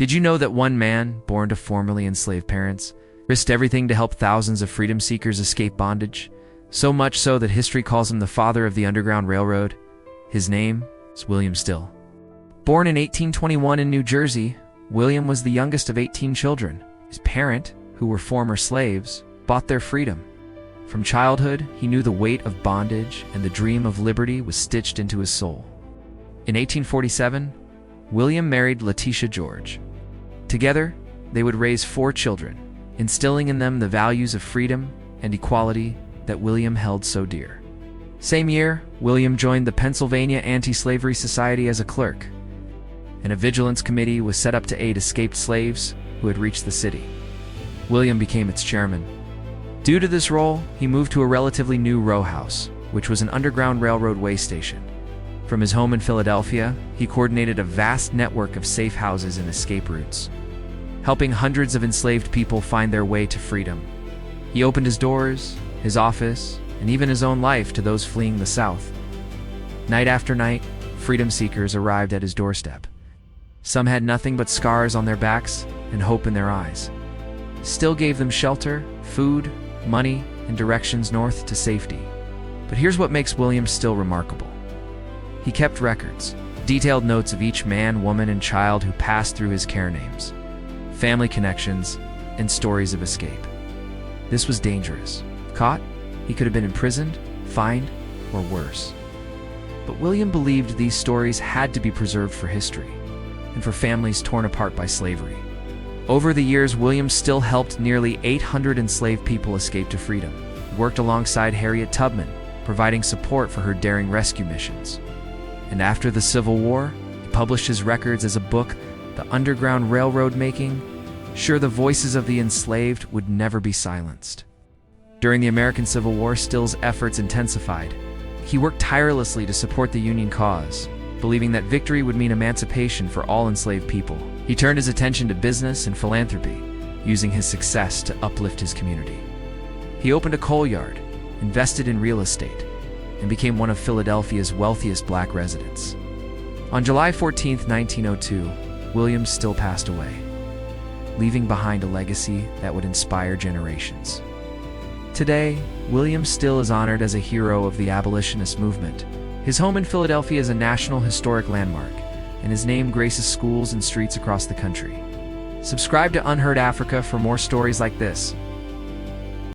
Did you know that one man, born to formerly enslaved parents, risked everything to help thousands of freedom seekers escape bondage? So much so that history calls him the father of the Underground Railroad. His name is William Still. Born in 1821 in New Jersey, William was the youngest of 18 children. His parents, who were former slaves, bought their freedom. From childhood, he knew the weight of bondage, and the dream of liberty was stitched into his soul. In 1847, William married Letitia George. Together, they would raise 4 children, instilling in them the values of freedom and equality that William held so dear. Same year, William joined the Pennsylvania Anti-Slavery Society as a clerk, and a vigilance committee was set up to aid escaped slaves who had reached the city. William became its chairman. Due to this role, he moved to a relatively new row house, which was an Underground Railroad way station. From his home in Philadelphia, he coordinated a vast network of safe houses and escape routes, helping hundreds of enslaved people find their way to freedom. He opened his doors, his office, and even his own life to those fleeing the South. Night after night, freedom seekers arrived at his doorstep. Some had nothing but scars on their backs and hope in their eyes. Still gave them shelter, food, money, and directions north to safety. But here's what makes William Still remarkable. He kept records, detailed notes of each man, woman, and child who passed through his care, names, family connections, and stories of escape. This was dangerous. Caught, he could have been imprisoned, fined, or worse. But William believed these stories had to be preserved for history, and for families torn apart by slavery. Over the years, William Still helped nearly 800 enslaved people escape to freedom. He worked alongside Harriet Tubman, providing support for her daring rescue missions. And after the Civil War, he published his records as a book, The Underground Railroad, making sure the voices of the enslaved would never be silenced. During the American Civil War, Still's efforts intensified. He worked tirelessly to support the Union cause, believing that victory would mean emancipation for all enslaved people. He turned his attention to business and philanthropy, using his success to uplift his community. He opened a coal yard, invested in real estate, and became one of Philadelphia's wealthiest black residents. On July 14, 1902, William Still passed away, leaving behind a legacy that would inspire generations. Today, William Still is honored as a hero of the Abolitionist movement. His home in Philadelphia is a National Historic Landmark, and his name graces schools and streets across the country. Subscribe to Unheard Africa for more stories like this.